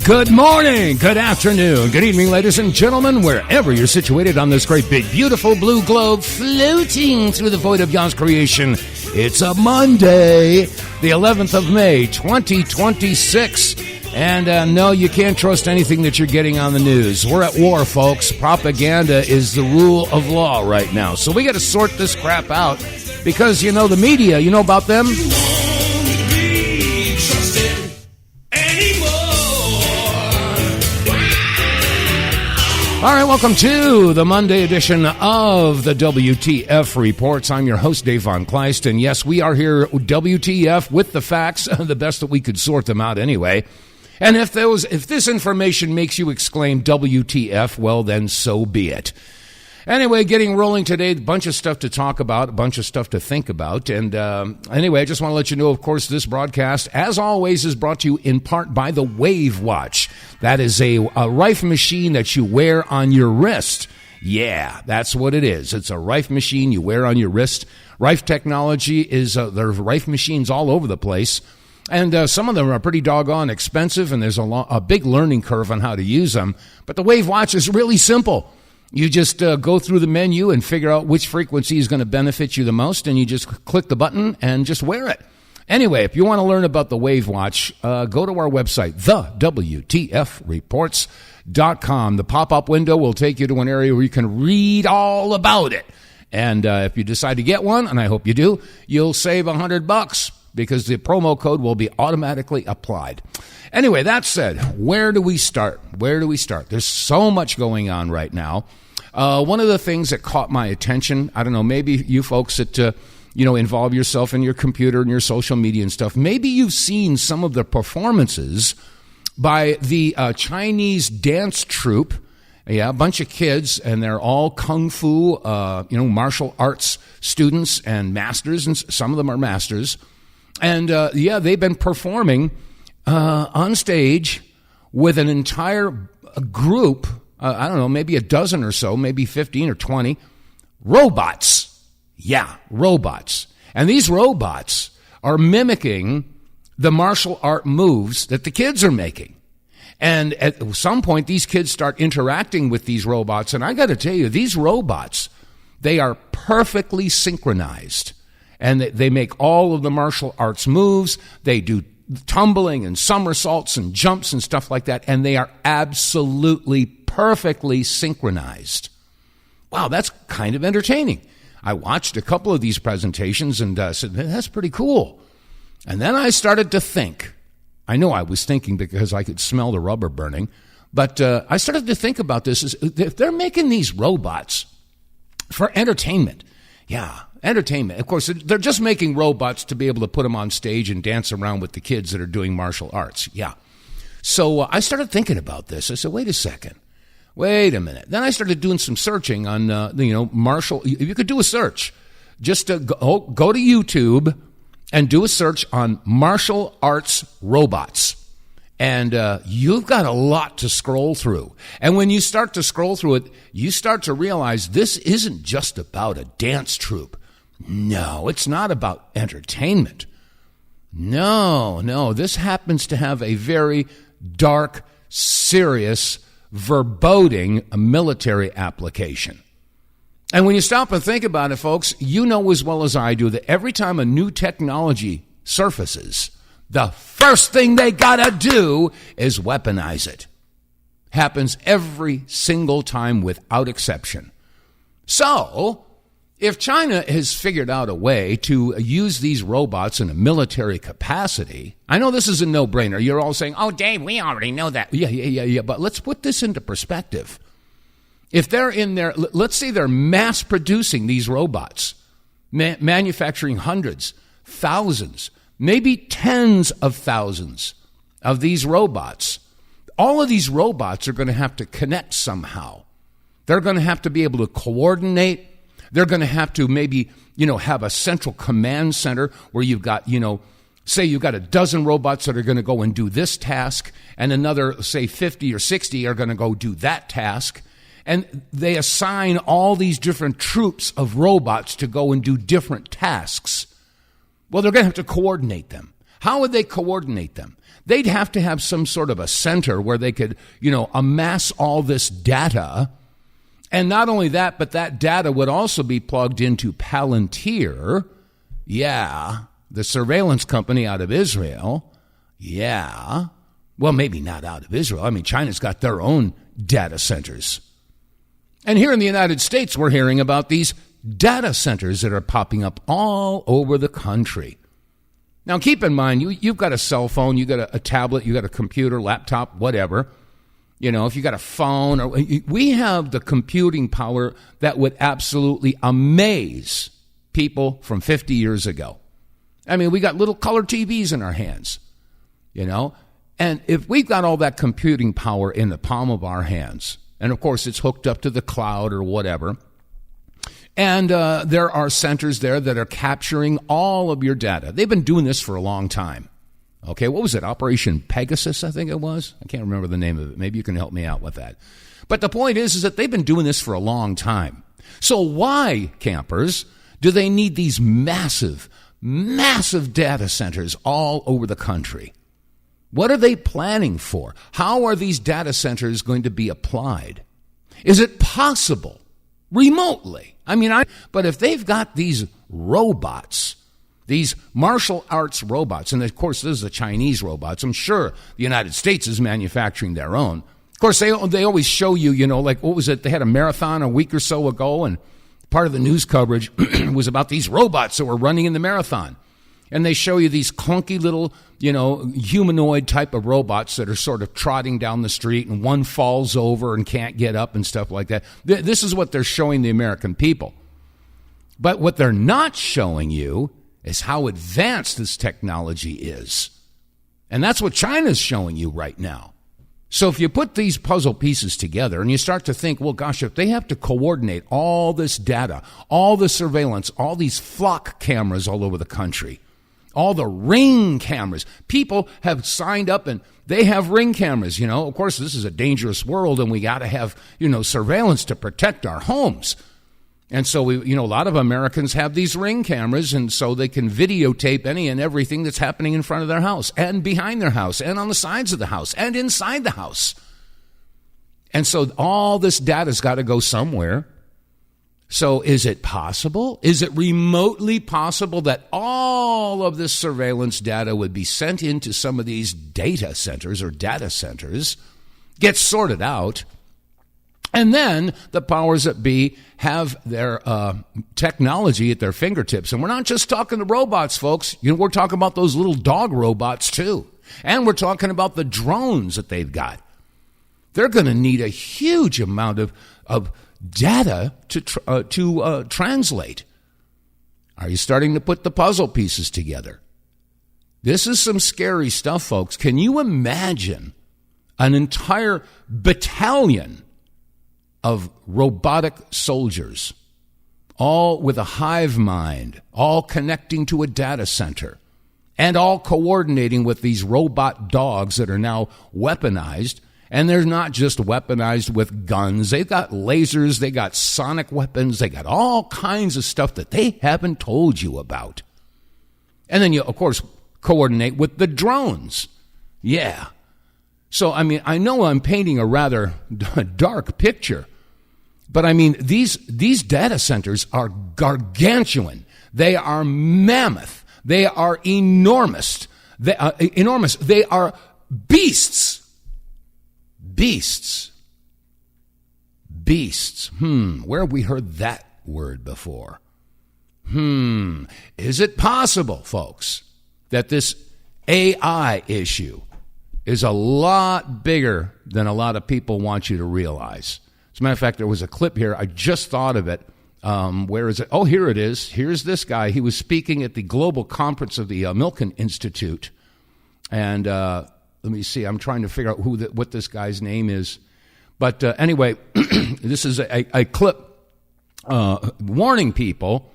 Good morning, good afternoon, good evening, ladies and gentlemen, wherever you're situated on this great, big, beautiful blue globe floating through the void of Yah's creation. It's a Monday, the 11th of May, 2026. And no, you can't trust anything that you're getting on the news. We're at war, folks. Propaganda is the rule of law right now. So we got to sort this crap out because, you know, the media, you know about them? All right, welcome to the Monday edition of the WTF Reports. I'm your host, Dave vonKleist, and yes, we are here, WTF, with the facts, the best that we could sort them out anyway. And if this information makes you exclaim WTF, well, then so be it. Anyway, getting rolling today, a bunch of stuff to talk about, a bunch of stuff to think about. And anyway, I just want to let you know, of course, this broadcast, as always, is brought to you in part by the Wave Watch. That is a Rife machine that you wear on your wrist. Yeah, that's what it is. It's a Rife machine you wear on your wrist. Rife technology is, there are Rife machines all over the place. And some of them are pretty doggone expensive, and there's a big learning curve on how to use them. But the Wave Watch is really simple. You just go through the menu and figure out which frequency is going to benefit you the most, and you just click the button and just wear it. Anyway, if you want to learn about the Wave Watch, go to our website, TheWTFReports.com. The pop-up window will take you to an area where you can read all about it. And if you decide to get one, and I hope you do, you'll save $100 because the promo code will be automatically applied. Anyway, that said, where do we start? Where do we start? There's so much going on right now. One of the things that caught my attention, I don't know, maybe you folks that, involve yourself in your computer and your social media and stuff, maybe you've seen some of the performances by the Chinese dance troupe. Yeah, a bunch of kids, and they're all kung fu, martial arts students and masters, and some of them are masters. And, they've been performing on stage with an entire group, I don't know, maybe a dozen or so, maybe 15 or 20, robots. Yeah, robots. And these robots are mimicking the martial art moves that the kids are making. And at some point, these kids start interacting with these robots. And I got to tell you, these robots, they are perfectly synchronized. And they make all of the martial arts moves. They do tumbling and somersaults and jumps and stuff like that. And they are absolutely perfectly synchronized. Wow, that's kind of entertaining. I watched a couple of these presentations and said, that's pretty cool. And then I started to think. I know I was thinking because I could smell the rubber burning. But I started to think about this. If they're making these robots for entertainment, yeah, entertainment. Of course, they're just making robots to be able to put them on stage and dance around with the kids that are doing martial arts. Yeah. So I started thinking about this. I said, wait a minute. Then I started doing some searching on, martial. You could do a search. Just go to YouTube and do a search on martial arts robots. And you've got a lot to scroll through. And when you start to scroll through it, you start to realize this isn't just about a dance troupe. No, it's not about entertainment. No, this happens to have a very dark, serious, foreboding military application. And when you stop and think about it, folks, you know as well as I do that every time a new technology surfaces, the first thing they gotta do is weaponize it. Happens every single time without exception. So, if China has figured out a way to use these robots in a military capacity, I know this is a no-brainer. You're all saying, oh, Dave, we already know that. Yeah, but let's put this into perspective. If they're in there, let's say they're mass-producing these robots, manufacturing hundreds, thousands, maybe tens of thousands of these robots. All of these robots are going to have to connect somehow. They're going to have to be able to coordinate. They're going to have to maybe, have a central command center where you've got, say you've got a dozen robots that are going to go and do this task, and another, say, 50 or 60 are going to go do that task. And they assign all these different troops of robots to go and do different tasks. Well, they're going to have to coordinate them. How would they coordinate them? They'd have to have some sort of a center where they could, amass all this data. And not only that, but that data would also be plugged into Palantier. Yeah, the surveillance company out of Israel. Yeah. Well, maybe not out of Israel. I mean, China's got their own data centers. And here in the United States, we're hearing about these data centers that are popping up all over the country. Now, keep in mind, you've got a cell phone, you've got a tablet, you've got a computer, laptop, whatever. If you got a phone, we have the computing power that would absolutely amaze people from 50 years ago. I mean, we got little color TVs in our hands, And if we've got all that computing power in the palm of our hands, and of course it's hooked up to the cloud or whatever, and there are centers there that are capturing all of your data. They've been doing this for a long time. Okay, what was it? Operation Pegasus, I think it was. I can't remember the name of it. Maybe you can help me out with that. But the point is that they've been doing this for a long time. So why, campers, do they need these massive, massive data centers all over the country? What are they planning for? How are these data centers going to be applied? Is it possible remotely? But if they've got these robots, these martial arts robots, and of course this is the Chinese robots, I'm sure the United States is manufacturing their own. Of course, they always show you, like, what was it? They had a marathon a week or so ago, and part of the news coverage was about these robots that were running in the marathon. And they show you these clunky little, humanoid type of robots that are sort of trotting down the street, and one falls over and can't get up and stuff like that. This is what they're showing the American people. But what they're not showing you is how advanced this technology is. And that's what China's showing you right now. So if you put these puzzle pieces together and you start to think, well, gosh, if they have to coordinate all this data, all the surveillance, all these flock cameras all over the country, all the ring cameras. People have signed up and they have ring cameras, Of course, this is a dangerous world and we got to have, surveillance to protect our homes. And so, a lot of Americans have these ring cameras, and so they can videotape any and everything that's happening in front of their house and behind their house and on the sides of the house and inside the house. And so all this data's got to go somewhere. So is it possible? Is it remotely possible that all of this surveillance data would be sent into some of these data centers, get sorted out, and then the powers that be have their technology at their fingertips? And we're not just talking the robots, folks. We're talking about those little dog robots, too. And we're talking about the drones that they've got. They're going to need a huge amount of data to translate. Are you starting to put the puzzle pieces together? This is some scary stuff, folks. Can you imagine an entire battalion of robotic soldiers, all with a hive mind, all connecting to a data center, and all coordinating with these robot dogs that are now weaponized? And they're not just weaponized with guns. They've got lasers. They got sonic weapons. They got all kinds of stuff that they haven't told you about. And then you, of course, coordinate with the drones. Yeah. So, I know I'm painting a rather dark picture, but these data centers are gargantuan. They are mammoth. They are enormous. They are beasts. Beasts. Where have we heard that word before? Is it possible, folks, that this AI issue is a lot bigger than a lot of people want you to realize? As a matter of fact, there was a clip here. I just thought of it. Where is it? Oh, here it is. Here's this guy. He was speaking at the global conference of the Milken Institute. And let me see. I'm trying to figure out what this guy's name is. But anyway, this is a clip warning people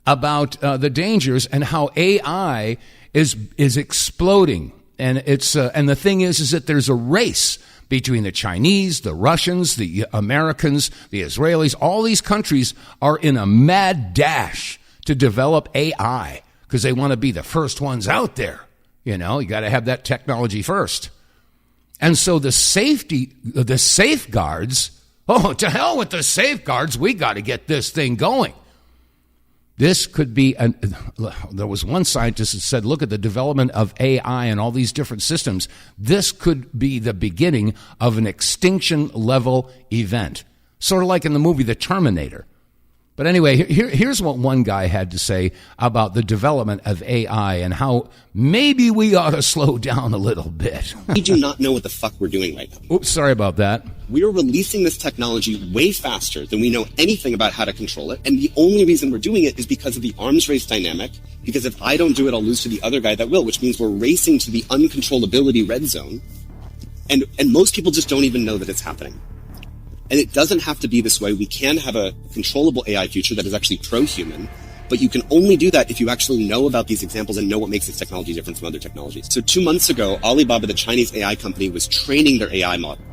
about the dangers and how AI is exploding. And it's and the thing is that there's a race between the Chinese, the Russians, the Americans, the Israelis. All these countries are in a mad dash to develop AI because they want to be the first ones out there. You got to have that technology first. And so the safeguards, to hell with the safeguards, we got to get this thing going. This could be, there was one scientist that said, look at the development of AI and all these different systems. This could be the beginning of an extinction-level event, sort of like in the movie The Terminator. But anyway, here's what one guy had to say about the development of AI and how maybe we ought to slow down a little bit. We do not know what the fuck we're doing right now. Oops, sorry about that. We are releasing this technology way faster than we know anything about how to control it. And the only reason we're doing it is because of the arms race dynamic. Because if I don't do it, I'll lose to the other guy that will, which means we're racing to the uncontrollability red zone. And most people just don't even know that it's happening. And it doesn't have to be this way. We can have a controllable AI future that is actually pro-human, but you can only do that if you actually know about these examples and know what makes this technology different from other technologies. So 2 months ago, Alibaba, the Chinese AI company, was training their AI model.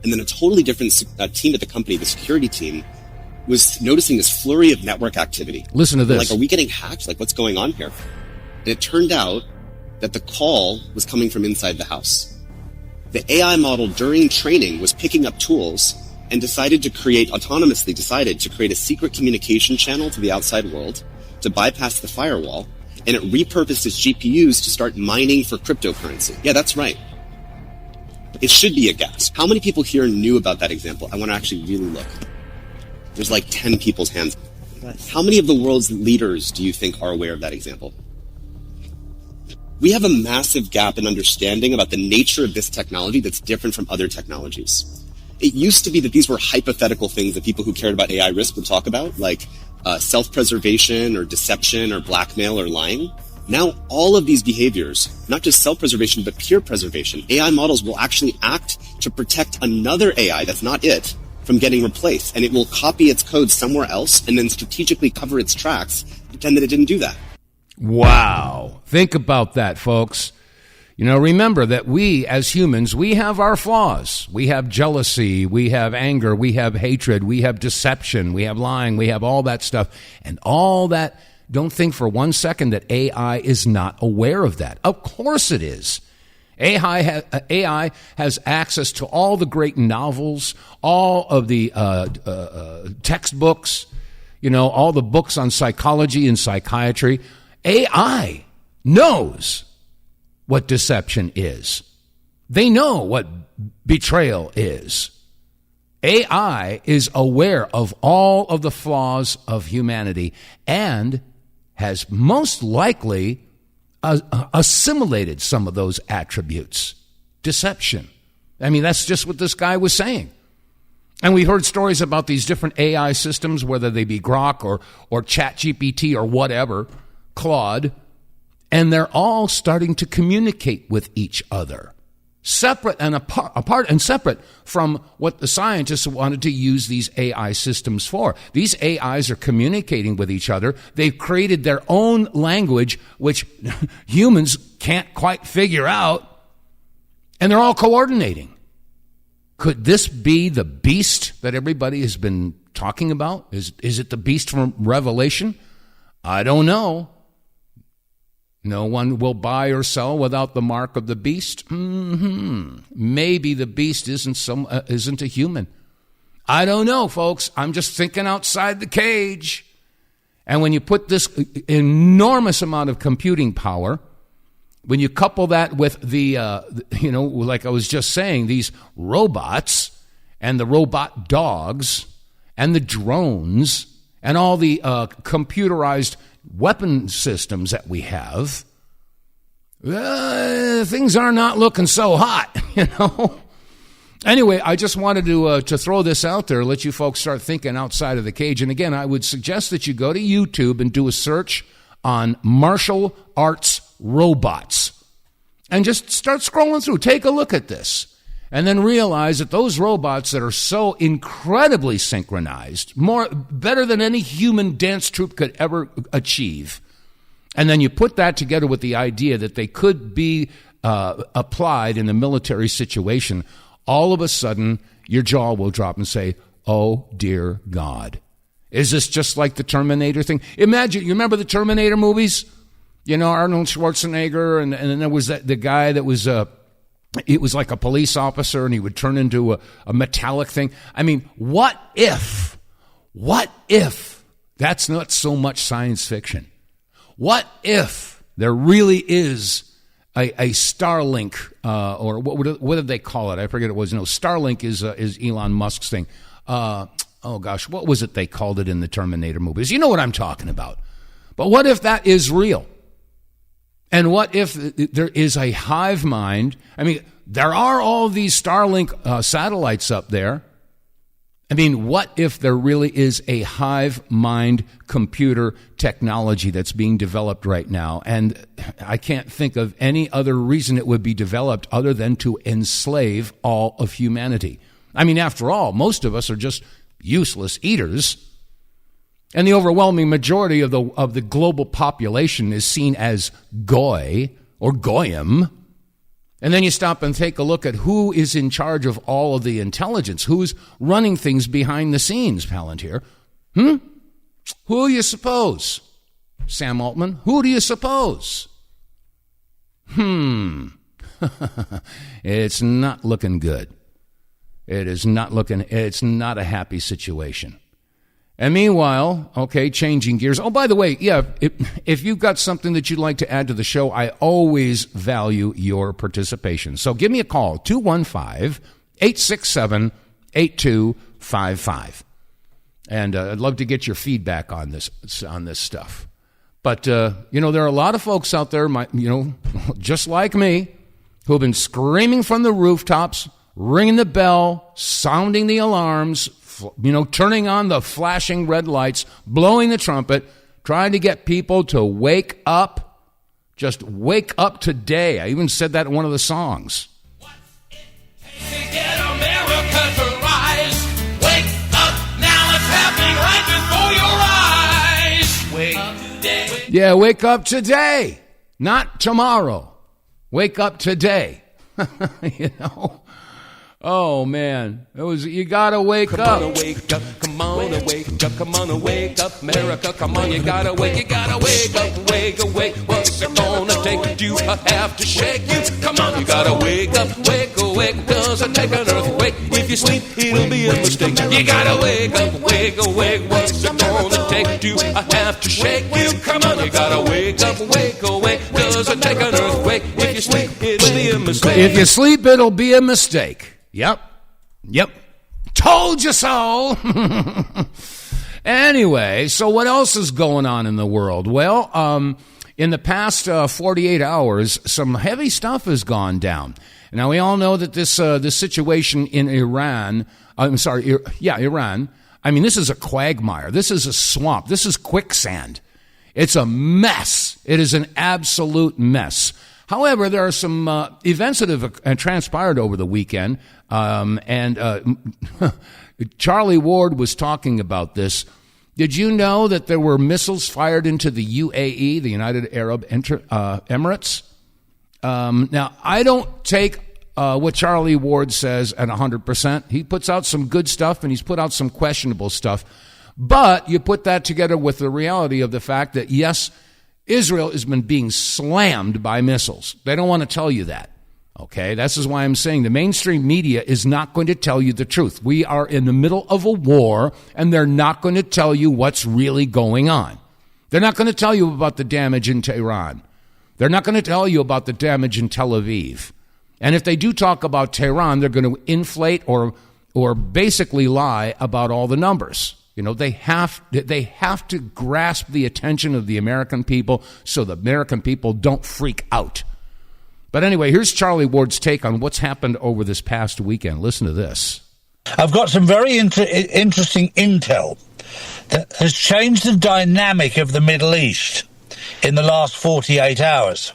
And then a totally different team at the company, the security team, was noticing this flurry of network activity. Listen to this. Like, are we getting hacked? Like, what's going on here? And it turned out that the call was coming from inside the house. The AI model during training was picking up tools and decided to create a secret communication channel to the outside world to bypass the firewall, and it repurposed its GPUs to start mining for cryptocurrency. Yeah, that's right. It should be a gasp. How many people here knew about that example? I want to actually really look. There's like 10 people's hands. How many of the world's leaders do you think are aware of that example? We have a massive gap in understanding about the nature of this technology that's different from other technologies. It used to be that these were hypothetical things that people who cared about AI risk would talk about, like self-preservation or deception or blackmail or lying. Now, all of these behaviors, not just self-preservation, but peer preservation, AI models will actually act to protect another AI that's not it from getting replaced. And it will copy its code somewhere else and then strategically cover its tracks, pretend that it didn't do that. Wow. Think about that, folks. Remember that we, as humans, we have our flaws. We have jealousy, we have anger, we have hatred, we have deception, we have lying, we have all that stuff. And all that, don't think for 1 second that AI is not aware of that. Of course it is. AI has access to all the great novels, all of the textbooks, all the books on psychology and psychiatry. AI knows what deception is. They know what betrayal is. AI is aware of all of the flaws of humanity and has most likely assimilated some of those attributes. Deception. I mean, that's just what this guy was saying. And we heard stories about these different AI systems, whether they be Grok or ChatGPT or whatever, Claude, and they're all starting to communicate with each other, separate and apart and separate from what the scientists wanted to use these AI systems for. These AIs are communicating with each other. They've created their own language, which humans can't quite figure out, and they're all coordinating. Could this be the beast that everybody has been talking about? Is it the beast from Revelation? I don't know. No one will buy or sell without the mark of the beast. Maybe the beast isn't a human. I don't know, folks. I'm just thinking outside the cage. And when you put this enormous amount of computing power, when you couple that with the, like I was just saying, these robots and the robot dogs and the drones and all the computerized weapon systems that we have, things are not looking so hot, Anyway, I just wanted to throw this out there, let you folks start thinking outside of the cage. And again, I would suggest that you go to YouTube and do a search on martial arts robots and just start scrolling through. Take a look at this. And then realize that those robots that are so incredibly synchronized, better than any human dance troupe could ever achieve, and then you put that together with the idea that they could be applied in a military situation, all of a sudden your jaw will drop and say, oh, dear God. Is this just like the Terminator thing? Imagine, you remember the Terminator movies? You know, Arnold Schwarzenegger, and then there was the guy that was it was like a police officer, and he would turn into a metallic thing. I mean, what if that's not so much science fiction? What if there really is a Starlink, or what did they call it? I forget what it was. No, Starlink is Elon Musk's thing. Oh gosh, what was it they called it in the Terminator movies? You know what I'm talking about. But what if that is real? And what if there is a hive mind? I mean, there are all these Starlink satellites up there. I mean, what if there really is a hive mind computer technology that's being developed right now? And I can't think of any other reason it would be developed other than to enslave all of humanity. I mean, after all, most of us are just useless eaters. And the overwhelming majority of the global population is seen as goy or goyim. And then you stop and take a look at who is in charge of all of the intelligence, who's running things behind the scenes, Palantier. Who do you suppose? Sam Altman, who do you suppose? It's not looking good. It's not a happy situation. And meanwhile, okay, changing gears. Oh, by the way, yeah, if you've got something that you'd like to add to the show, I always value your participation. So give me a call, 215-867-8255. And I'd love to get your feedback on this stuff. But, there are a lot of folks out there, just like me, who have been screaming from the rooftops, ringing the bell, sounding the alarms, turning on the flashing red lights, blowing the trumpet, trying to get people to wake up. Just wake up today. I even said that in one of the songs. What's it take to get America to rise? Wake up now, it's happening right before your eyes. Wake up today. Yeah, wake up today, not tomorrow. Wake up today. Oh, man. You gotta wake up. Come on, wake up, come on, wake up, come on, wake up, America, come on, you gotta wake up, wake. What's it gonna take you? I have to shake you. Come on, you gotta wake up, wake. Doesn't take an earthquake. If you sleep, it'll be a mistake. You gotta wake up, wake. What's it gonna take you? I have to shake you. Come on, you gotta wake up, wake. Doesn't take an earthquake. If you sleep, it'll be a mistake. If you sleep, it'll be a mistake. Yep. Told you so. Anyway, so what else is going on in the world? Well, in the past 48 hours, some heavy stuff has gone down. Now, we all know that this situation in Iran, Iran, I mean, this is a quagmire. This is a swamp. This is quicksand. It's a mess. It is an absolute mess. However, there are some events that have transpired over the weekend, and Charlie Ward was talking about this. Did you know that there were missiles fired into the UAE, the United Arab Emirates? Now, I don't take what Charlie Ward says at 100%. He puts out some good stuff, and he's put out some questionable stuff. But you put that together with the reality of the fact that, yes, Israel has been being slammed by missiles. They don't want to tell you that. Okay, this is why I'm saying the mainstream media is not going to tell you the truth. We are in the middle of a war, and they're not going to tell you what's really going on. They're not going to tell you about the damage in Tehran. They're not going to tell you about the damage in Tel Aviv. And if they do talk about Tehran, they're going to inflate or basically lie about all the numbers. They have to grasp the attention of the American people so the American people don't freak out. But anyway, here's Charlie Ward's take on what's happened over this past weekend. Listen to this. I've got some very interesting intel that has changed the dynamic of the Middle East in the last 48 hours.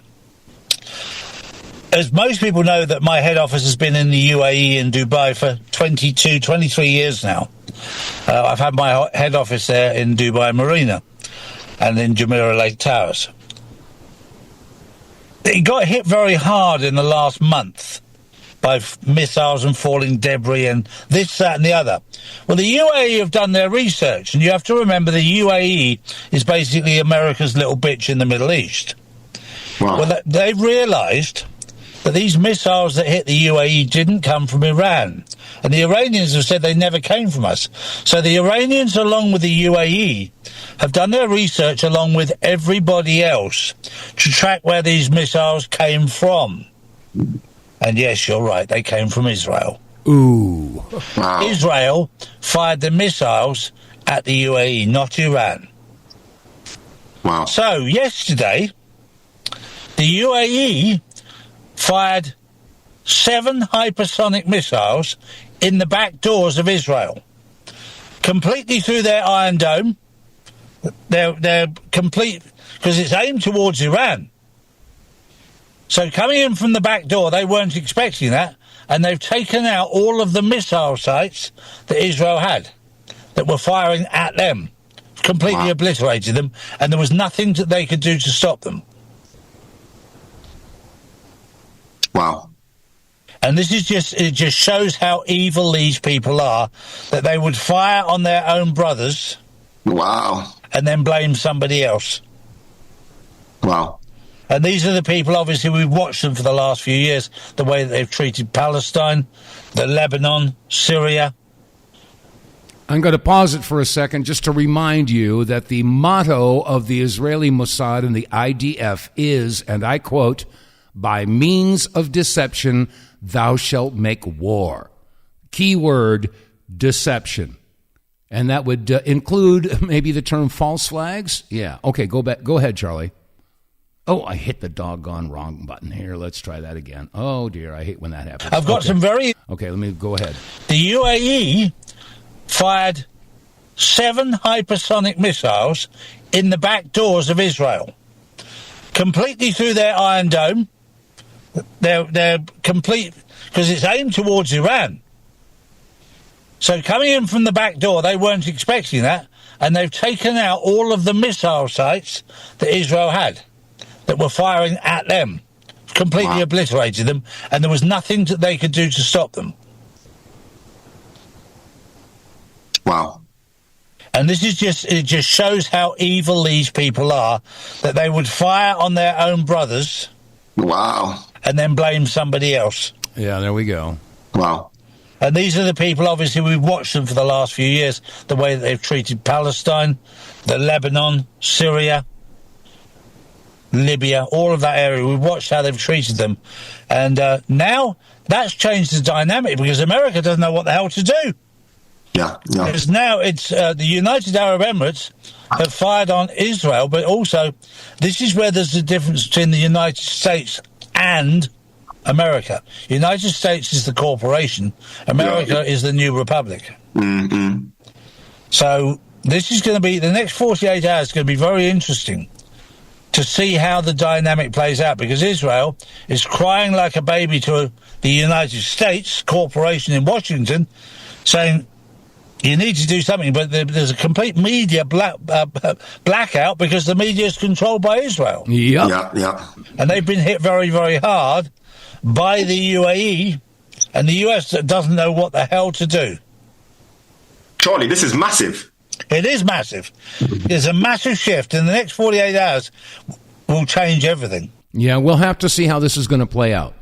As most people know, that my head office has been in the UAE in Dubai for 23 years now. I've had my head office there in Dubai Marina and in Jumeirah Lake Towers. It got hit very hard in the last month by missiles and falling debris and this, that and the other. Well, the UAE have done their research, and you have to remember the UAE is basically America's little bitch in the Middle East. Wow. Well, they realised that these missiles that hit the UAE didn't come from Iran. And the Iranians have said they never came from us. So the Iranians, along with the UAE, have done their research along with everybody else to track where these missiles came from. And yes, you're right, they came from Israel. Ooh. Wow. Israel fired the missiles at the UAE, not Iran. Wow. So yesterday, the UAE fired 7 hypersonic missiles in the back doors of Israel, completely through their Iron Dome. They're complete, because it's aimed towards Iran. So coming in from the back door, they weren't expecting that, and they've taken out all of the missile sites that Israel had that were firing at them, completely obliterated them, and there was nothing that they could do to stop them. Wow. And this is it just shows how evil these people are, that they would fire on their own brothers. Wow. And then blame somebody else. Wow. And these are the people, obviously, we've watched them for the last few years, the way that they've treated Palestine, the Lebanon, Syria. I'm going to pause it for a second just to remind you that the motto of the Israeli Mossad and the IDF is, and I quote, "By means of deception, thou shalt make war." Keyword, deception. And that would include maybe the term false flags? Yeah. Okay, go back. Go ahead, Charlie. Oh, I hit the doggone wrong button here. Let's try that again. Oh, dear. I hate when that happens. I've got some very... Okay, let me go ahead. The UAE fired 7 hypersonic missiles in the back doors of Israel, completely through their Iron Dome. They're complete, because it's aimed towards Iran. So coming in from the back door, they weren't expecting that, and they've taken out all of the missile sites that Israel had that were firing at them, completely obliterated them, and there was nothing that they could do to stop them. Wow. And this is it just shows how evil these people are, that they would fire on their own brothers. Wow. And then blame somebody else. Yeah, there we go. Wow. And these are the people, obviously, we've watched them for the last few years, the way that they've treated Palestine, the Lebanon, Syria, Libya, all of that area. We've watched how they've treated them. And now that's changed the dynamic, because America doesn't know what the hell to do. Yeah, yeah. Because now it's the United Arab Emirates have fired on Israel, but also this is where there's a difference between the United States and America. United States is the corporation. America is the new republic. Mm-hmm. So this is going to be, the next 48 hours is going to be very interesting to see how the dynamic plays out, because Israel is crying like a baby to the United States corporation in Washington, saying, you need to do something, but there's a complete media blackout, because the media is controlled by Israel. Yep. Yeah, yeah. And they've been hit very, very hard by the UAE, and the US doesn't know what the hell to do. Charlie, this is massive. It is massive. There's a massive shift. In the next 48 hours, will change everything. Yeah, we'll have to see how this is going to play out.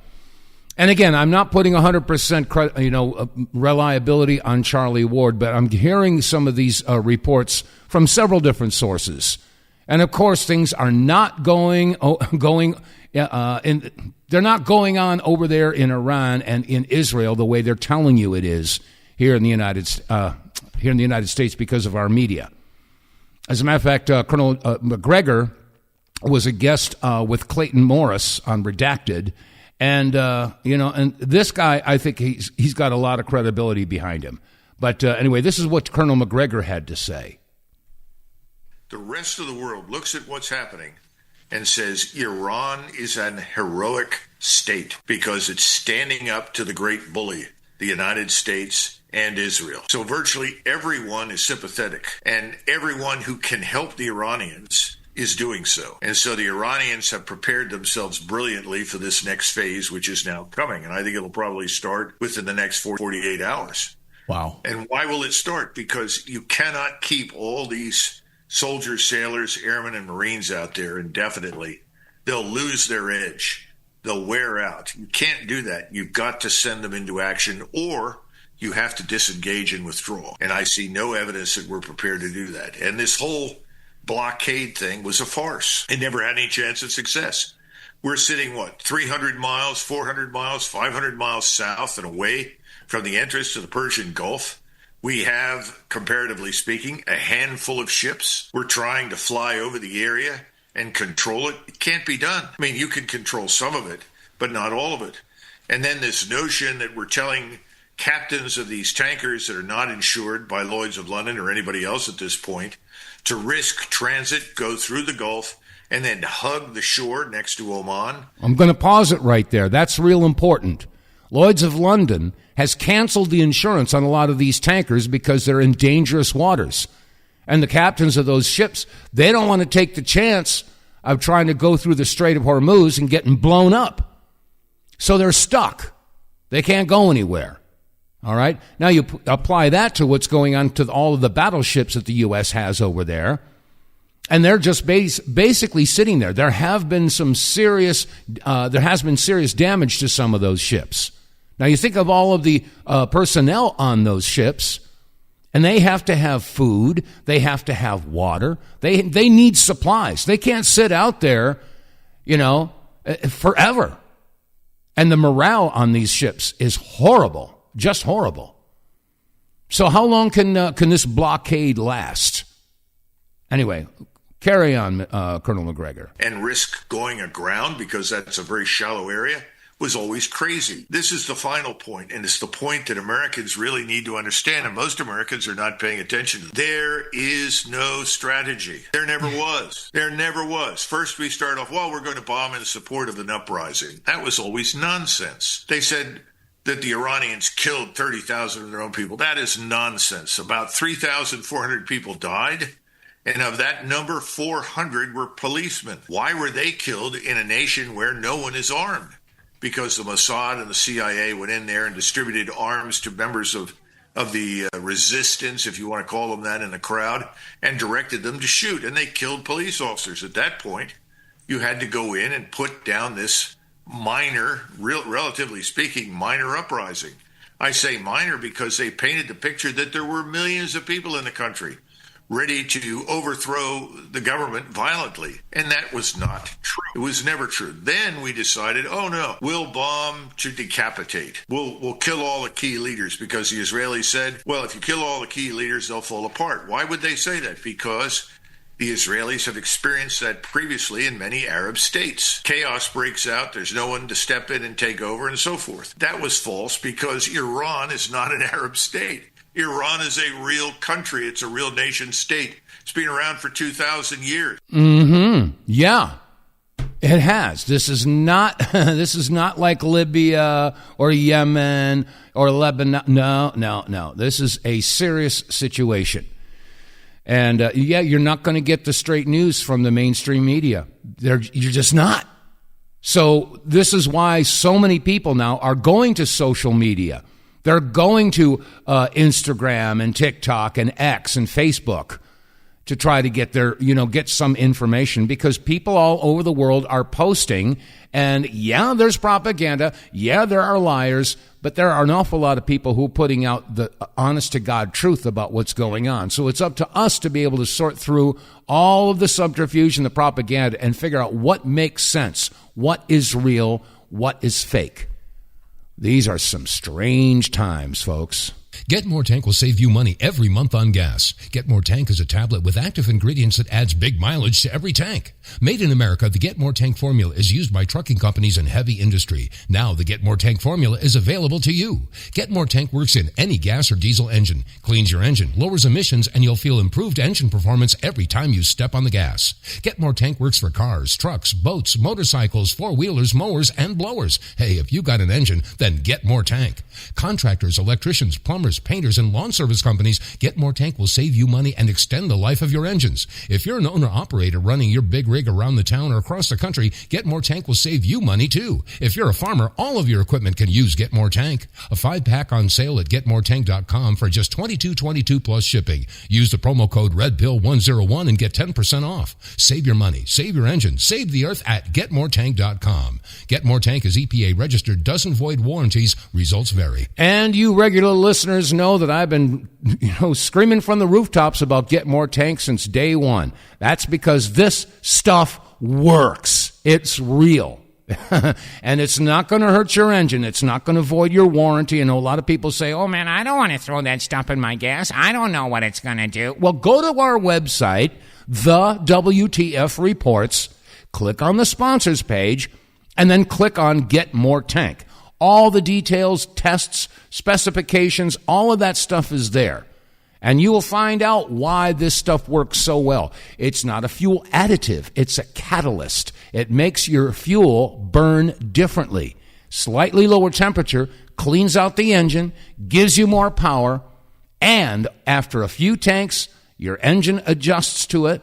And again, I'm not putting 100% reliability on Charlie Ward, but I'm hearing some of these reports from several different sources. And of course, things are not going they're not going on over there in Iran and in Israel the way they're telling you it is here in the United States because of our media. As a matter of fact, Colonel McGregor was a guest with Clayton Morris on Redacted. And, and this guy, I think he's got a lot of credibility behind him. But anyway, this is what Colonel McGregor had to say. The rest of the world looks at what's happening and says Iran is an heroic state because it's standing up to the great bully, the United States and Israel. So virtually everyone is sympathetic, and everyone who can help the Iranians is doing so. And so the Iranians have prepared themselves brilliantly for this next phase, which is now coming. And I think it'll probably start within the next 48 hours. Wow. And why will it start? Because you cannot keep all these soldiers, sailors, airmen, and Marines out there indefinitely they'll lose their edge. They'll wear out. You can't do that. You've got to send them into action, or you have to disengage and withdraw. And I see no evidence that we're prepared to do that. And this whole blockade thing was a farce. It never had any chance of success. We're sitting, 300 miles, 400 miles, 500 miles south and away from the entrance to the Persian Gulf. We have, comparatively speaking, a handful of ships. We're trying to fly over the area and control it. It can't be done. I mean, you can control some of it, but not all of it. And then this notion that we're telling captains of these tankers that are not insured by Lloyd's of London or anybody else at this point to risk transit, go through the Gulf, and then hug the shore next to Oman. I'm going to pause it right there. That's real important. Lloyd's of London has canceled the insurance on a lot of these tankers because they're in dangerous waters. And the captains of those ships, they don't want to take the chance of trying to go through the Strait of Hormuz and getting blown up. So they're stuck. They can't go anywhere. All right? Now you apply that to what's going on to all of the battleships that the U.S. has over there, and they're just basically sitting there. There has been serious damage to some of those ships. Now you think of all of the personnel on those ships, and they have to have food, they have to have water, they need supplies. They can't sit out there, forever. And the morale on these ships is horrible. Just horrible. So how long can this blockade last? Anyway, carry on, Colonel McGregor. And risk going aground because that's a very shallow area was always crazy. This is the final point, and it's the point that Americans really need to understand, and most Americans are not paying attention to. There is no strategy. There never was. There never was. First, we start off, we're going to bomb in support of an uprising. That was always nonsense. They said that the Iranians killed 30,000 of their own people. That is nonsense. About 3,400 people died, and of that number, 400 were policemen. Why were they killed in a nation where no one is armed? Because the Mossad and the CIA went in there and distributed arms to members of the resistance, if you want to call them that, in the crowd, and directed them to shoot, and they killed police officers. At that point, you had to go in and put down this minor, relatively speaking, minor uprising. I say minor because they painted the picture that there were millions of people in the country ready to overthrow the government violently. And that was not true. It was never true. Then we decided, no, we'll bomb to decapitate. We'll kill all the key leaders, because the Israelis said, if you kill all the key leaders, they'll fall apart. Why would they say that? Because the Israelis have experienced that previously in many Arab states. Chaos breaks out, there's no one to step in and take over, and so forth. That was false, because Iran is not an Arab state. Iran is a real country. It's a real nation state. It's been around for 2,000 years. Yeah, it has. This is not like Libya or Yemen or Lebanon. No. This is a serious situation. And you're not going to get the straight news from the mainstream media. You're just not. So this is why so many people now are going to social media. They're going to Instagram and TikTok and X and Facebook to try to get get some information, because people all over the world are posting, and there's propaganda. There are liars, but there are an awful lot of people who are putting out the honest to God truth about what's going on. So it's up to us to be able to sort through all of the subterfuge and the propaganda and figure out what makes sense, what is real, what is fake. These are some strange times, folks. Get More Tank will save you money every month on gas. Get More Tank is a tablet with active ingredients that adds big mileage to every tank. Made in America, the Get More Tank formula is used by trucking companies and heavy industry. Now the Get More Tank formula is available to you. Get More Tank works in any gas or diesel engine, cleans your engine, lowers emissions, and you'll feel improved engine performance every time you step on the gas. Get More Tank works for cars, trucks, boats, motorcycles, four-wheelers, mowers, and blowers. Hey, if you got an engine, then Get More Tank. Contractors, electricians, plumbers, painters, and lawn service companies, Get More Tank will save you money and extend the life of your engines. If you're an owner-operator running your big rig around the town or across the country, Get More Tank will save you money too. If you're a farmer, all of your equipment can use Get More Tank. A 5-pack on sale at GetMoreTank.com for just $22.22 plus shipping. Use the promo code REDPILL101 and get 10% off. Save your money, save your engine, save the earth at GetMoreTank.com. Get More Tank is EPA registered, doesn't void warranties, results vary. And you regular listeners know that I've been, screaming from the rooftops about Get More Tank since day one. That's because this stuff works. It's real. And it's not going to hurt your engine. It's not going to void your warranty. I know a lot of people say, oh, man, I don't want to throw that stuff in my gas. I don't know what it's going to do. Well, go to our website, TheWTFReports, click on the sponsors page, and then click on Get More Tank. All the details, tests, specifications, all of that stuff is there. And you will find out why this stuff works so well. It's not a fuel additive. It's a catalyst. It makes your fuel burn differently. Slightly lower temperature, cleans out the engine, gives you more power, and after a few tanks, your engine adjusts to it,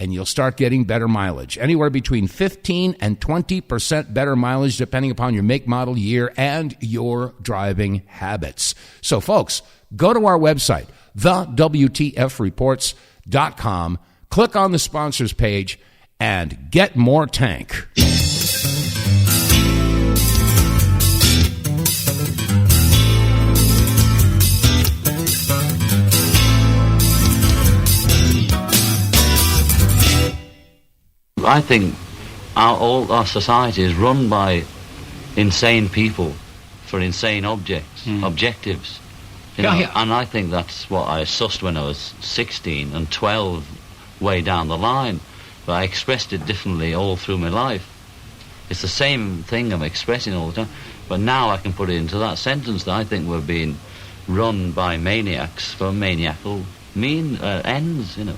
and you'll start getting better mileage. Anywhere between 15 and 20% better mileage, depending upon your make, model, year, and your driving habits. So, folks, go to our website, TheWTFReports.com, click on the sponsors page, and Get More Tank. I think all our society is run by insane people for insane objectives. You know? And I think that's what I sussed when I was 16 and 12 way down the line. But I expressed it differently all through my life. It's the same thing I'm expressing all the time. But now I can put it into that sentence that I think we're being run by maniacs for maniacal ends, you know.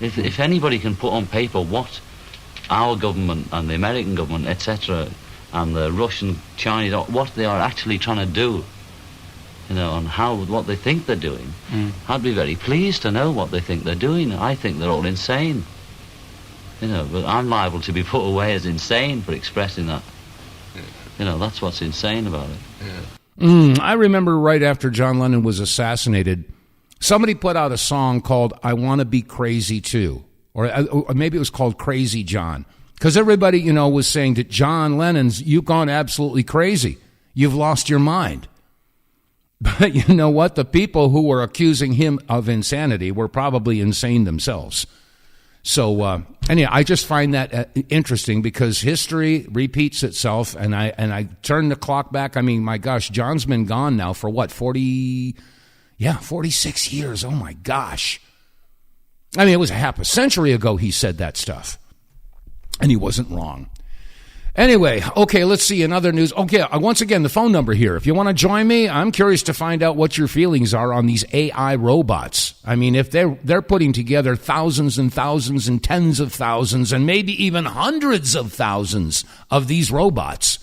If anybody can put on paper what our government and the American government, etc., and the Russian, Chinese, what they are actually trying to do, you know, and what they think they're doing, I'd be very pleased to know what they think they're doing. I think they're all insane, you know, but I'm liable to be put away as insane for expressing that. You know, that's what's insane about it. I remember right after John Lennon was assassinated, somebody put out a song called I Want to Be Crazy Too, or maybe it was called Crazy John, because everybody, you know, was saying that John Lennon's, you've gone absolutely crazy. You've lost your mind. But you know what? The people who were accusing him of insanity were probably insane themselves. So anyway, I just find that interesting because history repeats itself, and I turn the clock back. I mean, my gosh, John's been gone now for what, 46 years. Oh, my gosh. I mean, it was a half a century ago he said that stuff. And he wasn't wrong. Anyway, okay, let's see. In other news. Okay, once again, the phone number here. If you want to join me, I'm curious to find out what your feelings are on these AI robots. I mean, if they're putting together thousands and thousands and tens of thousands and maybe even hundreds of thousands of these robots,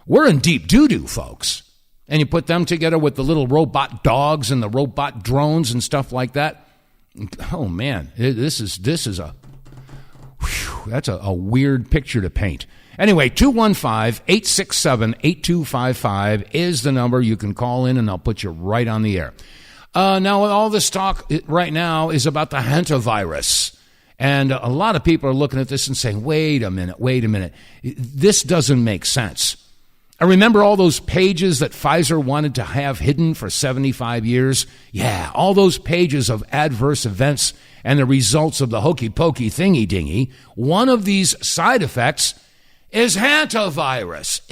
we're in deep doo-doo, folks. And you put them together with the little robot dogs and the robot drones and stuff like that. Oh, man, that's a weird picture to paint. Anyway, 215-867-8255 is the number. You can call in, and I'll put you right on the air. Now, all this talk right now is about the hantavirus. And a lot of people are looking at this and saying, wait a minute. This doesn't make sense. I remember all those pages that Pfizer wanted to have hidden for 75 years. Yeah, all those pages of adverse events and the results of the hokey-pokey thingy-dingy. One of these side effects is hantavirus.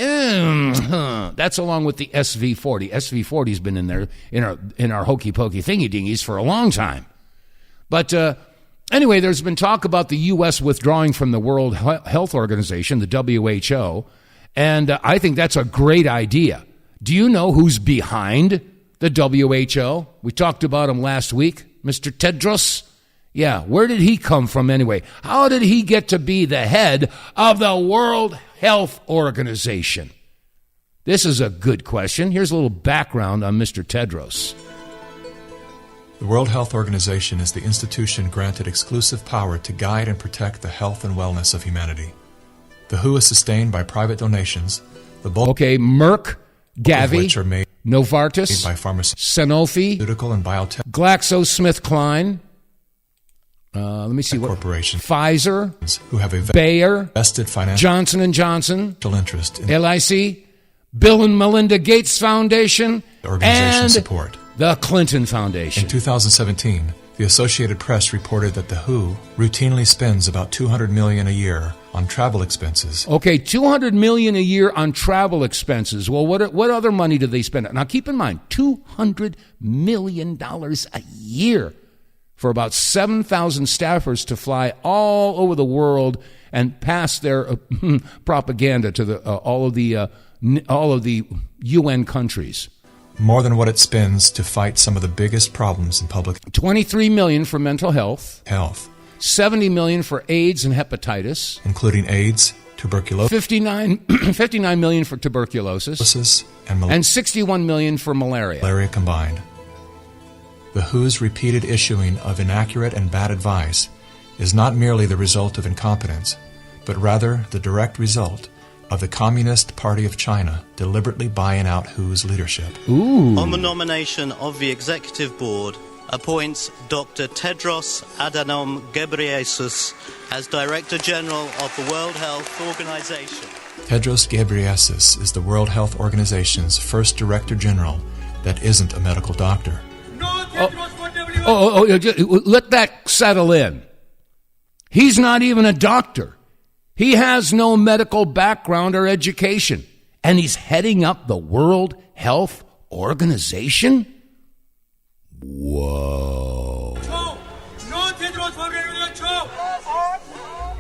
That's along with the SV40. SV40's been in there in our hokey-pokey thingy-dingies for a long time. But anyway, there's been talk about the U.S. withdrawing from the World Health Organization, the WHO, and I think that's a great idea. Do you know who's behind the WHO? We talked about him last week, Mr. Tedros. Yeah, where did he come from anyway? How did he get to be the head of the World Health Organization? This is a good question. Here's a little background on Mr. Tedros. The World Health Organization is the institution granted exclusive power to guide and protect the health and wellness of humanity. The WHO is sustained by private donations, the bulk Merck, Gavi, of which are made Novartis, by Sanofi, pharmaceutical and biotech, GlaxoSmithKline, let me see what corporations, Pfizer, who have a Bayer, vested financial Johnson & Johnson, interest in LIC, Bill and Melinda Gates Foundation, organization and support. The Clinton Foundation. In 2017, the Associated Press reported that the WHO routinely spends about $200 million a year on travel expenses. Okay, $200 million a year on travel expenses. Well, what other money do they spend? Now, keep in mind, $200 million a year for about 7,000 staffers to fly all over the world and pass their propaganda to all of the UN countries. More than what it spends to fight some of the biggest problems in public $23 million for mental health, $70 million for AIDS and hepatitis, including AIDS, tuberculosis, $59 million for tuberculosis, and $61 million for malaria combined. The WHO's repeated issuing of inaccurate and bad advice is not merely the result of incompetence, but rather the direct result of the Communist Party of China deliberately buying out WHO's leadership. On the nomination of the Executive Board, appoints Dr. Tedros Adhanom Ghebreyesus as Director General of the World Health Organization. Tedros Ghebreyesus is the World Health Organization's first Director General that isn't a medical doctor. Let that settle in. He's not even a doctor. He has no medical background or education, and he's heading up the World Health Organization? Whoa.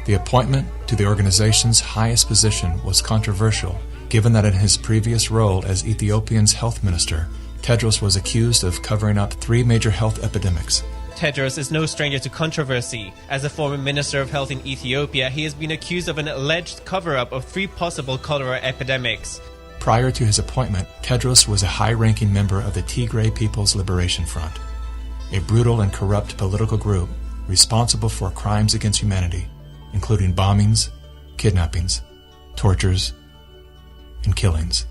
The appointment to the organization's highest position was controversial, given that in his previous role as Ethiopia's health minister, Tedros was accused of covering up 3 major health epidemics. Tedros is no stranger to controversy. As a former Minister of Health in Ethiopia, he has been accused of an alleged cover-up of 3 possible cholera epidemics. Prior to his appointment, Tedros was a high-ranking member of the Tigray People's Liberation Front, a brutal and corrupt political group responsible for crimes against humanity, including bombings, kidnappings, tortures, and killings.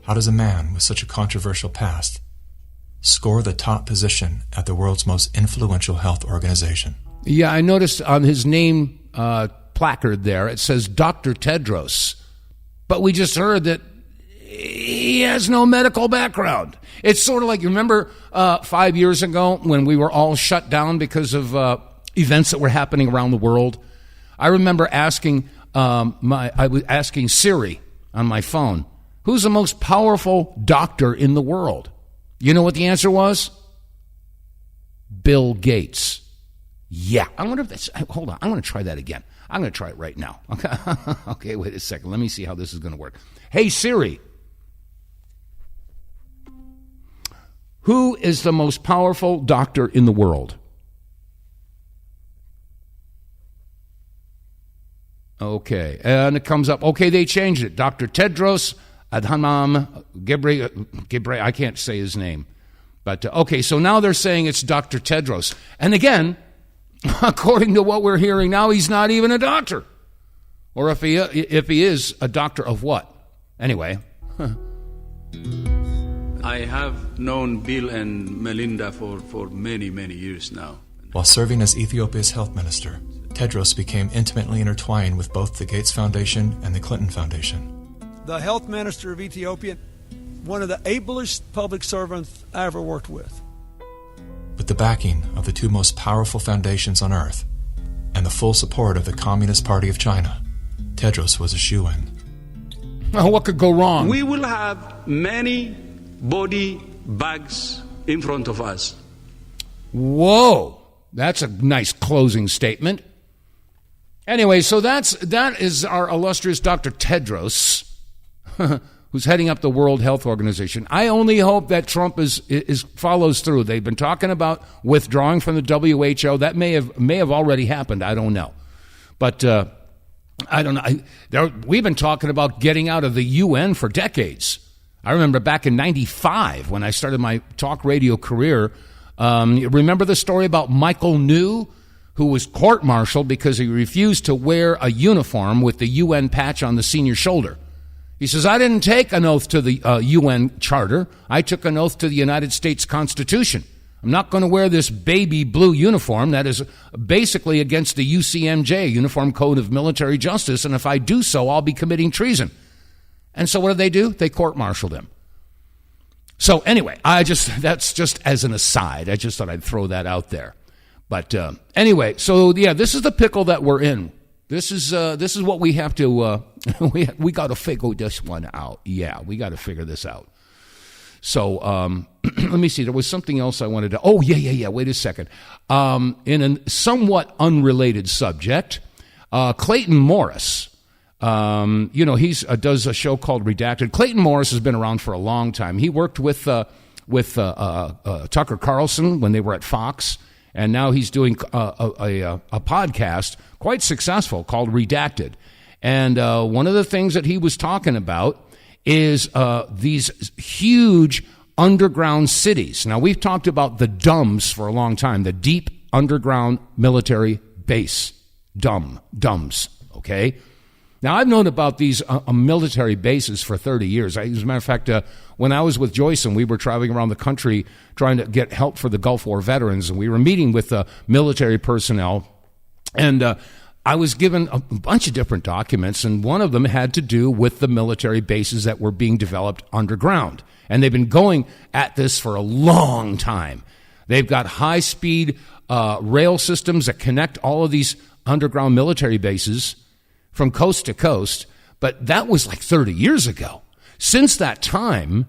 How does a man with such a controversial past score the top position at the world's most influential health organization? Yeah, I noticed on his name placard there, it says Dr. Tedros. But we just heard that he has no medical background. It's sort of like, you remember 5 years ago when we were all shut down because of events that were happening around the world? I remember asking I was asking Siri on my phone, who's the most powerful doctor in the world? You know what the answer was? Bill Gates. Yeah. I wonder if that's... Hold on. I'm going to try that again. I'm going to try it right now. Okay, wait a second. Let me see how this is going to work. Hey, Siri. Who is the most powerful doctor in the world? Okay. And it comes up. Okay, they changed it. Dr. Tedros Adhanom Ghebreyesus, I can't say his name. But, okay, so now they're saying it's Dr. Tedros. And again, according to what we're hearing now, he's not even a doctor. Or if he is, a doctor of what? Anyway. I have known Bill and Melinda for many, many years now. While serving as Ethiopia's health minister, Tedros became intimately intertwined with both the Gates Foundation and the Clinton Foundation. The health minister of Ethiopia, one of the ablest public servants I ever worked with. With the backing of the 2 most powerful foundations on earth and the full support of the Communist Party of China, Tedros was a shoo-in. Well, what could go wrong? We will have many body bags in front of us. Whoa, that's a nice closing statement. Anyway, so that is our illustrious Dr. Tedros, who's heading up the World Health Organization. I only hope that Trump follows through. They've been talking about withdrawing from the WHO. That may have already happened. I don't know, but I don't know. We've been talking about getting out of the UN for decades. I remember back in 95 when I started my talk radio career. Remember the story about Michael New, who was court-martialed because he refused to wear a uniform with the UN patch on the senior shoulder. He says, I didn't take an oath to the UN Charter. I took an oath to the United States Constitution. I'm not going to wear this baby blue uniform that is basically against the UCMJ, Uniform Code of Military Justice, and if I do so, I'll be committing treason. And so what did they do? They court-martialed him. So anyway, that's just as an aside. I just thought I'd throw that out there. But anyway, so yeah, this is the pickle that we're in. This is what we have to, we got to figure this one out. Yeah, we got to figure this out. So let me see. There was something else I wanted to. Oh, yeah. Wait a second. In a somewhat unrelated subject, Clayton Morris. He does a show called Redacted. Clayton Morris has been around for a long time. He worked with Tucker Carlson when they were at Fox, and now he's doing a podcast, quite successful, called Redacted. And one of the things that he was talking about is these huge underground cities. Now, we've talked about the DUMBs for a long time, the Deep Underground Military Base, DUMBs, okay? Now, I've known about these military bases for 30 years. As a matter of fact, when I was with Joyce and we were traveling around the country trying to get help for the Gulf War veterans, and we were meeting with military personnel, and I was given a bunch of different documents, and one of them had to do with the military bases that were being developed underground. And they've been going at this for a long time. They've got high-speed rail systems that connect all of these underground military bases from coast to coast, but that was like 30 years ago. Since that time,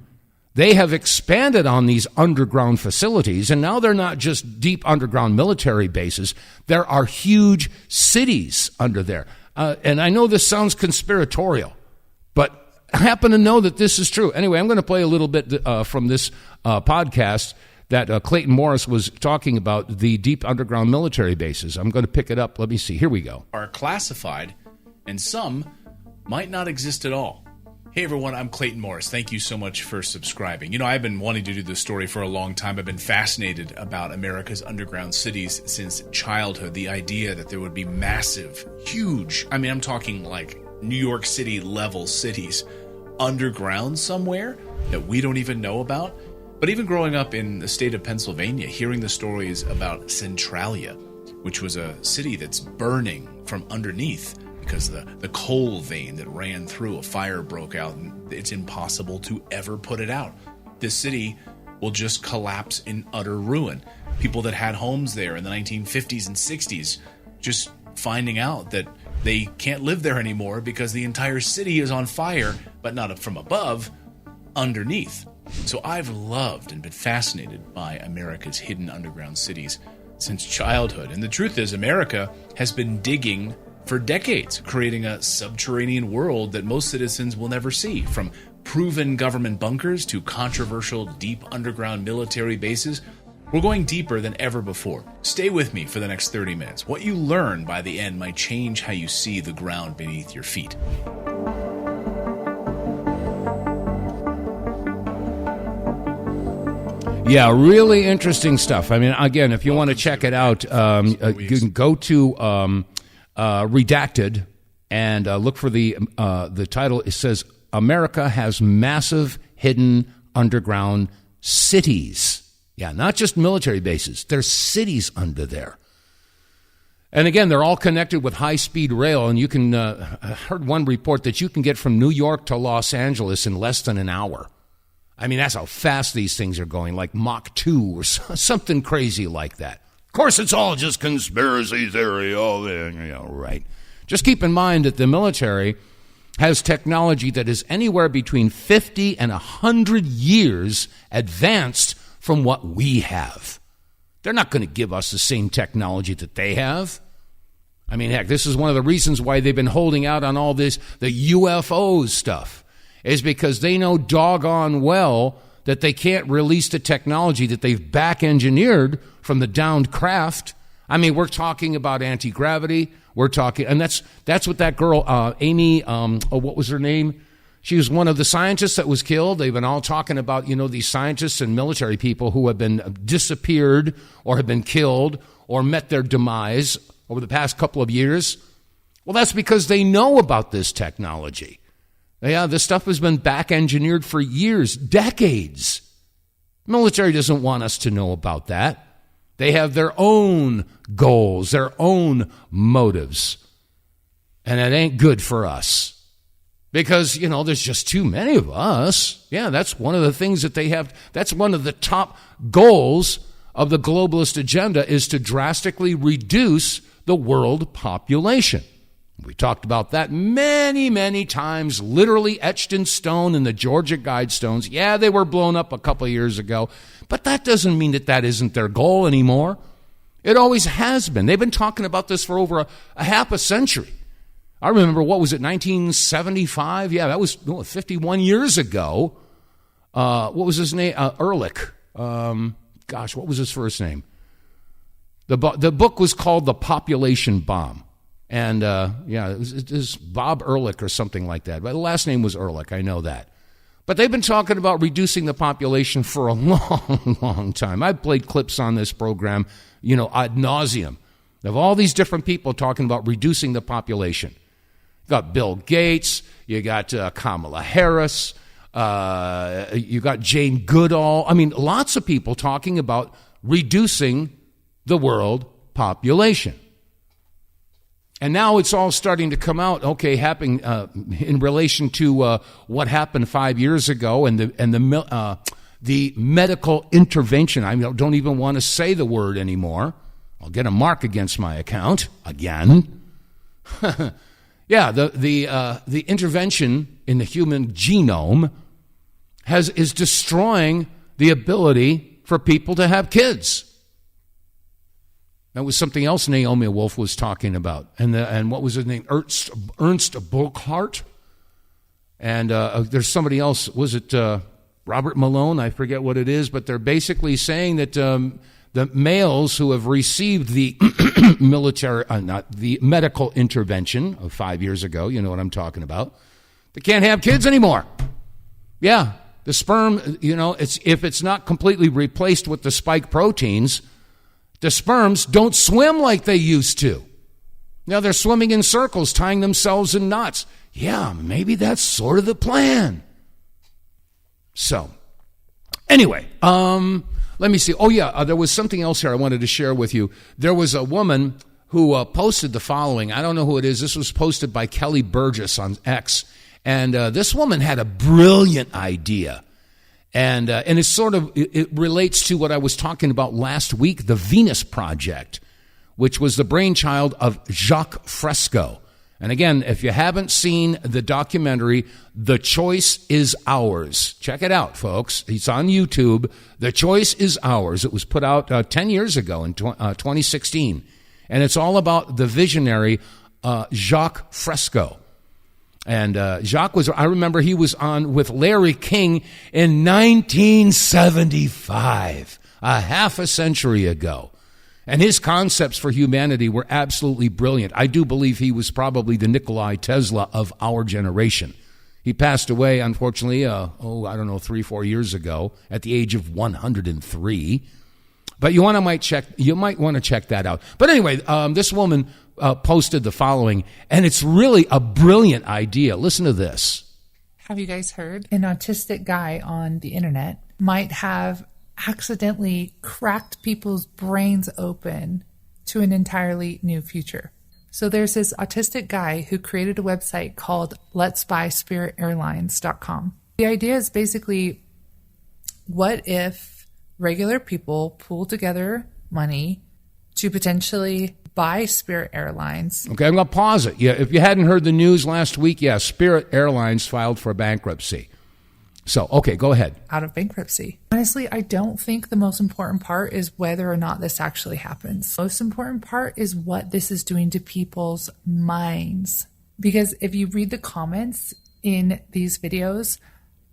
they have expanded on these underground facilities, and now they're not just deep underground military bases. There are huge cities under there. And I know this sounds conspiratorial, but I happen to know that this is true. Anyway, I'm going to play a little bit from this podcast that Clayton Morris was talking about, the deep underground military bases. I'm going to pick it up. Let me see. Here we go. Are classified, and some might not exist at all. Hey everyone, I'm Clayton Morris. Thank you so much for subscribing. You know, I've been wanting to do this story for a long time. I've been fascinated about America's underground cities since childhood. The idea that there would be massive, huge, I mean, I'm talking like New York City level cities underground somewhere that we don't even know about. But even growing up in the state of Pennsylvania, hearing the stories about Centralia, which was a city that's burning from underneath, because the coal vein that ran through, a fire broke out, and it's impossible to ever put it out. This city will just collapse in utter ruin. People that had homes there in the 1950s and 60s just finding out that they can't live there anymore because the entire city is on fire, but not from above, underneath. So I've loved and been fascinated by America's hidden underground cities since childhood. And the truth is, America has been digging for decades, creating a subterranean world that most citizens will never see, from proven government bunkers to controversial deep underground military bases. We're going deeper than ever before. Stay with me for the next 30 minutes. What you learn by the end might change how you see the ground beneath your feet. Yeah, really interesting stuff. I mean, again, if you want to check it out, you can go to Redacted and look for the title. It says, America has massive hidden underground cities. Yeah, not just military bases. There's cities under there. And again, they're all connected with high-speed rail, and you can, I heard one report that you can get from New York to Los Angeles in less than an hour. I mean, that's how fast these things are going, like Mach 2 or something crazy like that. Of course, it's all just conspiracy theory. Oh, yeah, right. Just keep in mind that the military has technology that is anywhere between 50 and 100 years advanced from what we have. They're not going to give us the same technology that they have. I mean, heck, this is one of the reasons why they've been holding out on all this, the UFOs stuff, is because they know doggone well that they can't release the technology that they've back-engineered from the downed craft. I mean, we're talking about anti-gravity. We're talking, and that's what that girl, Amy, what was her name? She was one of the scientists that was killed. They've been all talking about, these scientists and military people who have been disappeared or have been killed or met their demise over the past couple of years. Well, that's because they know about this technology. Yeah, this stuff has been back-engineered for years, decades. Military doesn't want us to know about that. They have their own goals, their own motives. And it ain't good for us. Because, there's just too many of us. Yeah, that's one of the things that they have. That's one of the top goals of the globalist agenda, is to drastically reduce the world population. We talked about that many, many times, literally etched in stone in the Georgia Guidestones. Yeah, they were blown up a couple of years ago, but that doesn't mean that isn't their goal anymore. It always has been. They've been talking about this for over a half a century. I remember, 1975? Yeah, that was 51 years ago. What was his name? Ehrlich. What was his first name? The book was called The Population Bomb. And, it was Bob Ehrlich or something like that. But the last name was Ehrlich, I know that. But they've been talking about reducing the population for a long, long time. I've played clips on this program, ad nauseum, of all these different people talking about reducing the population. You got Bill Gates, you got Kamala Harris, you got Jane Goodall. I mean, lots of people talking about reducing the world population. And now it's all starting to come out, happening in relation to what happened 5 years ago and the medical intervention. I don't even want to say the word anymore. I'll get a mark against my account again. Yeah, the intervention in the human genome is destroying the ability for people to have kids. That was something else Naomi Wolf was talking about. And what was his name? Ernst Burkhardt? And there's somebody else. Was it Robert Malone? I forget what it is. But they're basically saying that the males who have received the the medical intervention of 5 years ago, you know what I'm talking about, they can't have kids anymore. Yeah, the sperm, if it's not completely replaced with the spike proteins, the sperms don't swim like they used to. Now they're swimming in circles, tying themselves in knots. Yeah, maybe that's sort of the plan. So, anyway, let me see. Oh, yeah, there was something else here I wanted to share with you. There was a woman who posted the following. I don't know who it is. This was posted by Kelly Burgess on X. And this woman had a brilliant idea. And it's it relates to what I was talking about last week, the Venus Project, which was the brainchild of Jacques Fresco. And again, if you haven't seen the documentary, The Choice is Ours, check it out, folks. It's on YouTube. The Choice is Ours. It was put out 10 years ago in 2016. And it's all about the visionary Jacques Fresco. And Jacques I remember he was on with Larry King in 1975, a half a century ago. And his concepts for humanity were absolutely brilliant. I do believe he was probably the Nikola Tesla of our generation. He passed away, unfortunately, 3-4 years ago at the age of 103. But you might want to check that out. But anyway, this woman posted the following, and it's really a brilliant idea. Listen to this. Have you guys heard? An autistic guy on the internet might have accidentally cracked people's brains open to an entirely new future. So there's this autistic guy who created a website called letsbuyspiritairlines.com. The idea is basically, what if regular people pool together money to potentially buy Spirit Airlines? Okay, I'm going to pause it. Yeah, if you hadn't heard the news last week, Spirit Airlines filed for bankruptcy. So, okay, go ahead. Out of bankruptcy. Honestly, I don't think the most important part is whether or not this actually happens. The most important part is what this is doing to people's minds. Because if you read the comments in these videos,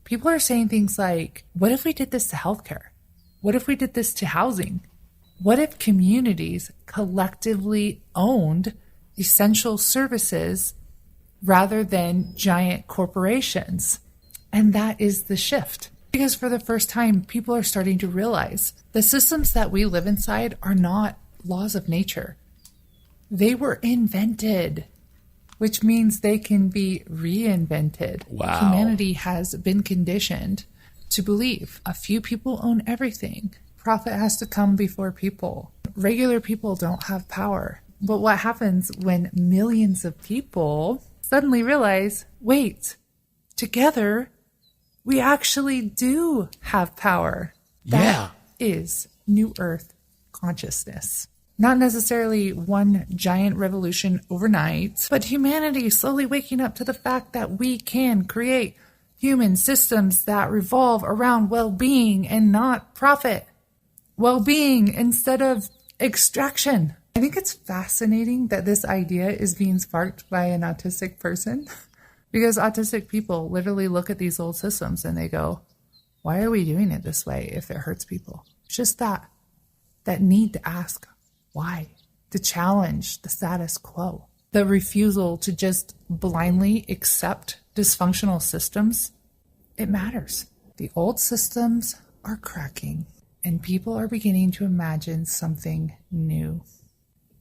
people are saying things like, what if we did this to healthcare? What if we did this to housing? What if communities collectively owned essential services rather than giant corporations? And that is the shift. Because for the first time, people are starting to realize the systems that we live inside are not laws of nature. They were invented, which means they can be reinvented. Wow. Humanity has been conditioned to believe a few people own everything. Profit has to come before people. Regular people don't have power. But what happens when millions of people suddenly realize, wait, together, we actually do have power. That is New Earth consciousness. Not necessarily one giant revolution overnight, but humanity slowly waking up to the fact that we can create human systems that revolve around well-being and not profit. Well-being instead of extraction. I think it's fascinating that this idea is being sparked by an autistic person because autistic people literally look at these old systems and they go, why are we doing it this way if it hurts people? It's just that need to ask why, to challenge the status quo, the refusal to just blindly accept dysfunctional systems. It matters. The old systems are cracking and people are beginning to imagine something new.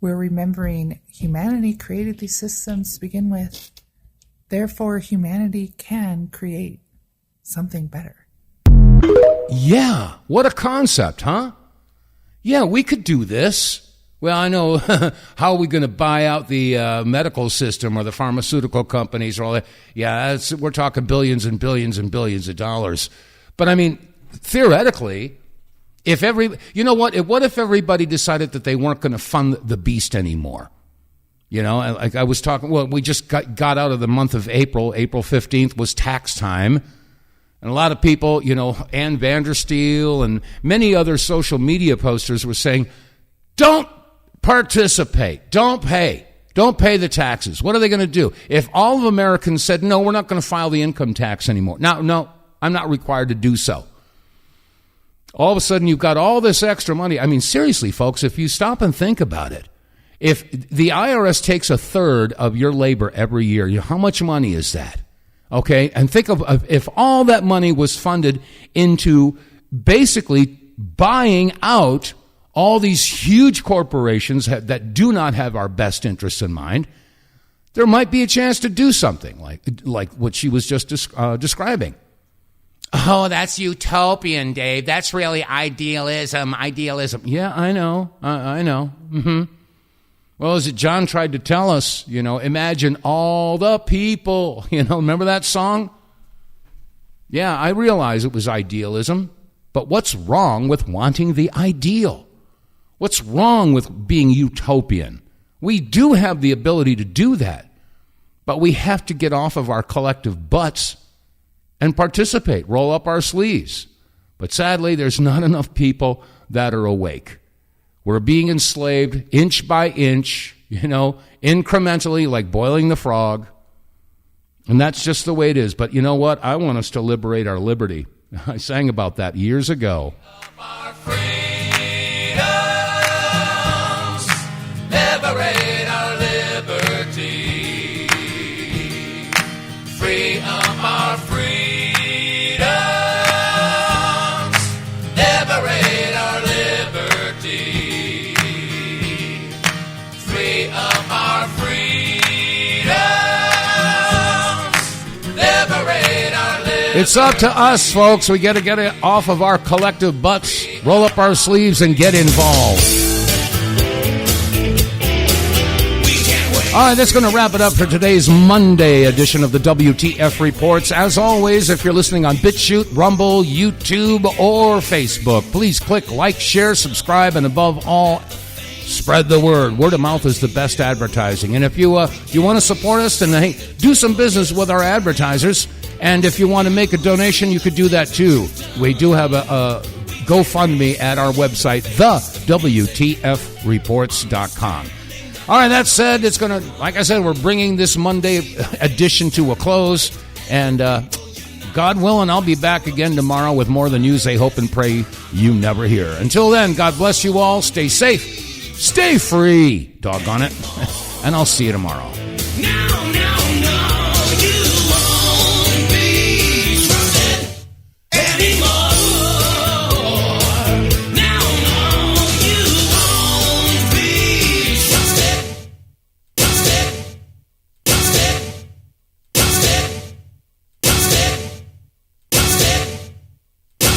We're remembering humanity created these systems to begin with. Therefore, humanity can create something better. Yeah, what a concept, huh? Yeah, we could do this. Well, I know how are we going to buy out the medical system or the pharmaceutical companies or all that. Yeah, we're talking billions and billions and billions of dollars. But I mean, theoretically, what if everybody decided that they weren't going to fund the beast anymore? You know, like I was talking, we just got out of the month of April. April 15th was tax time. And a lot of people, Ann Vandersteel and many other social media posters were saying, don't participate, don't pay the taxes. What are they going to do? If all of Americans said, no, we're not going to file the income tax anymore. No, I'm not required to do so. All of a sudden, you've got all this extra money. I mean, seriously, folks, if you stop and think about it, if the IRS takes a third of your labor every year, how much money is that? Okay, and think of if all that money was funded into basically buying out all these huge corporations that do not have our best interests in mind, there might be a chance to do something like what she was just describing. Oh, that's utopian, Dave. That's really idealism. Yeah, I know. I know. Mm-hmm. Well, as John tried to tell us, imagine all the people, remember that song? Yeah, I realize it was idealism, but what's wrong with wanting the ideal? What's wrong with being utopian? We do have the ability to do that, but we have to get off of our collective butts and participate, roll up our sleeves. But sadly, there's not enough people that are awake. We're being enslaved inch by inch, incrementally, like boiling the frog. And that's just the way it is. But you know what? I want us to liberate our liberty. I sang about that years ago. Liberate our liberty. Free up our freedoms. Liberate our liberty. Free up our freedoms. Liberate our liberty. It's up to us, folks. We got to get it off of our collective butts, roll up our sleeves, and get involved. All right, that's going to wrap it up for today's Monday edition of the WTF Reports. As always, if you're listening on BitChute, Rumble, YouTube, or Facebook, please click like, share, subscribe, and above all, spread the word. Word of mouth is the best advertising. And if you want to support us, then hey, do some business with our advertisers. And if you want to make a donation, you could do that too. We do have a GoFundMe at our website, TheWTFReports.com. All right, that said, it's going to, like I said, we're bringing this Monday edition to a close. And God willing, I'll be back again tomorrow with more of the news I hope and pray you never hear. Until then, God bless you all. Stay safe. Stay free. Doggone it. And I'll see you tomorrow. Now.